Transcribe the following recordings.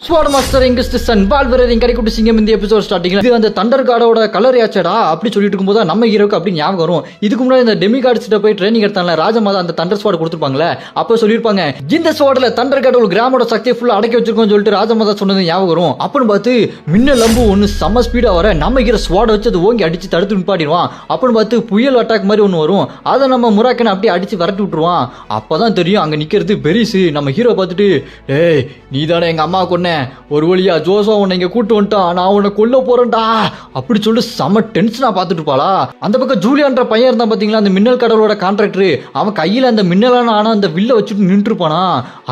ஸ்வாட் master youngest Sun வால்வரரின் Kadaikutty Singam இந்த episode ஸ்டார்டிங்ல இது அந்த தண்டர் கார்டோட கலர் யாச்சடா அப்படி சொல்லிட்டு இருக்கும்போது நம்ம ஹீரோக்கு அப்படி ஞாபகம் வரும். இதுக்கு முன்னாடி இந்த டெமி கார்ட்ஸ்ட்ட போய் ட்ரைனிங் எடுத்தாங்கல ராஜமாதா அந்த தண்டர் ஸ்வாட் கொடுத்துருப்பாங்களே அப்போ சொல்லியிருப்பாங்க இந்த ஸ்வாட்ல தண்டர் கார்டு ஒரு கிராமோட சக்தியை ஃபுல்லா அடக்கி வச்சிருக்கோம்னு சொல்லிட்டு ராஜமாதா சொன்னது ஞாபகம் வரும். அப்படின்னு பார்த்து மின்னல் லம்பு ஒன்று செம்ம ஸ்பீடா வர நம்ம ஹீரோ ஸ்வாட் வச்சு அது ஓங்கி அடிச்சு தடுத்து நிப்பாட்டிடுவான். அப்படின்னு பார்த்து புயல் அட்டாக் மாதிரி ஒன்று வரும். அதை நம்ம முராக்கனை அப்படியே அடிச்சு விரட்டி விட்டுருவான். அப்பதான் தெரியும் அங்க நிக்கிறது பெரிசு. நம்ம ஹீரோ பார்த்துட்டு ஏய் நீ தானே எங்க அம்மா கொன்ன ஒரு வழியா ஜோசோ உன்னை இங்க கூட்டு வந்துட்டான் நான் உன்னை கொல்ல போறேன்டா அப்படி சொல்லிட்டு செம்ம டென்ஷனா பார்த்துட்டு இருப்பாளா. அந்த பக்கம் ஜூலியான்ற பையன் இருந்தா பாத்தீங்களா அந்த மின்னல் கடவுளோட கான்ட்ராக்டர் அவன் கையில அந்த மின்னலான ஆனா அந்த வில்ல வச்சுட்டு நின்று இருப்பானா.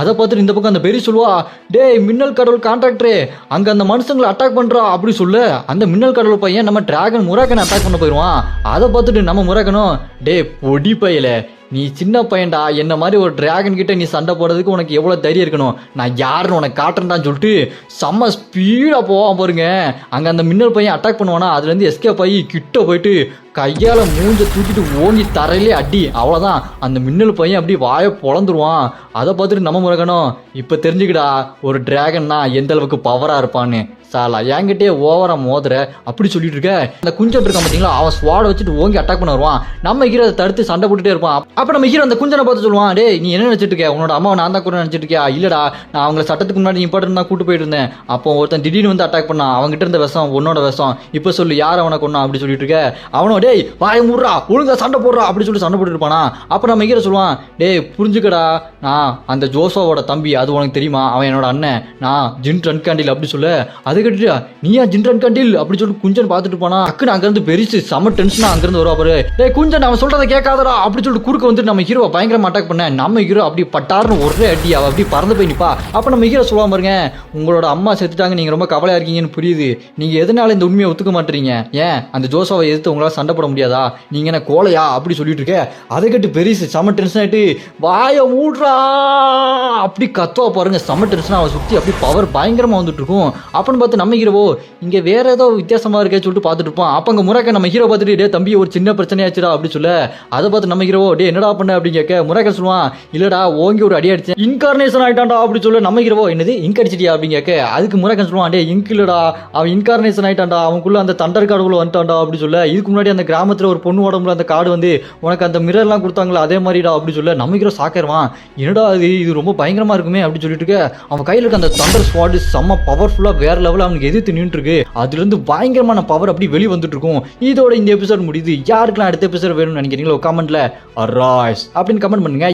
அதை பார்த்துட்டு இந்த பக்கம் அந்த பெரிய சொல்லுவா டேய் மின்னல் கடவுள் கான்ட்ராக்டரே அங்க அந்த மனுஷங்களை அட்டாக் பண்றா அப்படி சொல்ல அந்த மின்னல் கடவுள் பையன் நம்ம டிராகன் முராக்கனை அட்டாக் பண்ண போயிடுவான். அதை பார்த்துட்டு நம்ம முராக்கனும் டே பொடி பையல நீ சின்ன பையன்டா என்ன மாதிரி ஒரு டிராகன் கிட்ட நீ சண்டை போடுறதுக்கு உனக்கு எவ்வளோ தைரியம் இருக்கணும் நான் யாருன்னு உனக்கு காட்டுறேன்டான்னு சொல்லிட்டு செம்ம ஸ்பீடாக போவான் பாருங்க. அங்கே அந்த மின்னல் பையன் அட்டாக் பண்ணுவானா அதுலேருந்து எஸ்கேப் ஆகி கிட்ட போயிட்டு கையால் மூஞ்ச தூக்கிட்டு ஓங்கி தரையிலே அடி அவ்வளோதான் அந்த மின்னல் பையன் அப்படி வாயை பொழந்துருவான். அதை பார்த்துட்டு நம்ம முறைக்கணும் இப்போ தெரிஞ்சுக்கிடா ஒரு டிராகன்னா எந்த அளவுக்கு பவராக இருப்பான்னு சாலா என்கிட்டே ஓவரா மோதுற அப்படி சொல்லிட்டு இருக்க அந்த குஞ்சன் இருக்கான் பார்த்தீங்களா அவன் ஸ்வாட வச்சுட்டு ஓங்கி அட்டாக் பண்ண வருவான். நம்ம ஹீரோ அதை தடுத்து சண்டை போட்டுட்டே இருப்பான். அப்போ நம்ம ஹீரோ அந்த குஞ்சனை பார்த்து சொல்லுவான் டே நீ என்ன நினச்சிட்டு இருக்க உன்னோட அம்மாவை நான் தான் கூட நினச்சிட்டு இருக்கியா இல்லடா நான் அவங்களை சட்டத்துக்கு முன்னாடி இம்பார்ட்டன் தான் கூட்டு போயிட்டு இருந்தேன். அப்போ ஒருத்தன் திடீர்னு வந்து அட்டாக் பண்ணான் அவங்ககிட்ட இருந்த விஷம் உன்னோட விஷம் இப்போ சொல்லு யார் அவனை கொண்டான் அப்படி சொல்லிட்டு இருக்க அவனோ டேய் வாய முடுறா ஒழுங்கா சண்டை போடுறா அப்படி சொல்லி சண்டை போட்டு இருப்பானா. அப்போ நம்ம ஹீரோ சொல்லுவான் டேய் புரிஞ்சுக்கடா நான் அந்த ஜோசோவோட தம்பி அது உனக்கு தெரியுமா அவன் என்னோட அண்ணன் நான் ஜின் ரன்காண்டில் அப்படி சொல்ல அது கேட்டுட்டு நீயா ஜின்ரன் கண்டில் அப்படி சொல்லி குஞ்சன் பார்த்துட்டு போனா அக்குன்னு அங்கிருந்து பெருசு செம்ம டென்ஷனா அங்கிருந்து வருவா பாரு டேய் குஞ்சன் அவன் சொல்றதை கேட்காதடா அப்படி சொல்லிட்டு குறுக்க வந்து நம்ம ஹீரோவை பயங்கரமா அட்டாக் பண்ண நம்ம ஹீரோ அப்படி பட்டார்னு ஒரே அடி அவ அப்படி பறந்து போய் நிப்பா. அப்ப நம்ம ஹீரோ சொல்லுவா பாருங்க உங்களோட அம்மா செத்துட்டாங்க நீங்க ரொம்ப கவலையா இருக்கீங்கன்னு புரியுது நீங்க எதனால இந்த உண்மையை ஒத்துக்க மாட்டீங்க ஏன் அந்த ஜோசோவை எதிர்த்து உங்களால சண்டை போட முடியாதா நீங்க என்ன கோலையா அப்படி சொல்லிட்டு இருக்க. அதை கேட்டு பெருசு செம்ம டென்ஷன் ஆயிட்டு வாய மூடுறா அப்படி கத்துவா பாருங்க செம்ம டென்ஷனா அவ சுத்தி அப்படி பவர் பயங்கரமா வந்துட்டு இருக்கும். அப்படின்னு பார்த்து நம்ம ஹீரோவோ இங்க வேற ஏதோ வித்தியாசமா இருக்கே சொல்லிட்டு பார்த்துட்டு இருப்போம். அப்ப அங்க முராக்க நம்ம ஹீரோ பார்த்துட்டு டே தம்பி ஒரு சின்ன பிரச்சனையாச்சுடா அப்படி சொல்ல அதை பார்த்து நம்ம ஹீரோ டே என்னடா பண்ண அப்படின்னு கேட்க முராக்க சொல்லுவான் இல்லடா ஓங்கி ஒரு அடி அடிச்சேன் இன்கார்னேஷன் ஆயிட்டான்டா அப்படி சொல்ல நம்ம ஹீரோ என்னது இங்க் அடிச்சிட்டியா அப்படின்னு கேட்க அதுக்கு முராக்க சொல்லுவான் டே இங்க் இல்லடா அவன் இன்கார்னேஷன் ஆயிட்டான்டா அவனுக்குள்ள அந்த தண்டர் காடுக்குள்ள வந்துட்டான்டா அப்படி சொல்ல இதுக்கு முன்னாடி அந்த கிராமத்துல ஒரு பொண்ணு உடம்புல அந்த காடு வந்து உனக்கு அந்த மிரர்லாம் கொடுத்தாங்களா அதே மாதிரிடா அப்படி சொல்ல நம்ம ஹீரோ சாக்கிடுவான் என்னடா இது ரொம்ப பயங்கரமா இருக்குமே அப்படி சொல்லிட்டு இருக்க அவன் கையில இருக்க அந்த தண்டர் ஸ்வாட் செம்ம பவர்ஃபுல்லா வேற லெவலில் அவனுக்கு எதிர்த்து நின்று இருக்கு அதுல இருந்து பயங்கரமான பவர் அப்படி வெளியே வந்துட்டு இருக்கும். இதோட இந்த எபிசோட் முடியுது. யாருக்கெல்லாம் அடுத்த எபிசோட் வேணும்னு நினைக்கிறீங்களோ கமெண்ட்ல அராய்ஸ் அப்படின்னு கமெண்ட் பண்ணுங்க.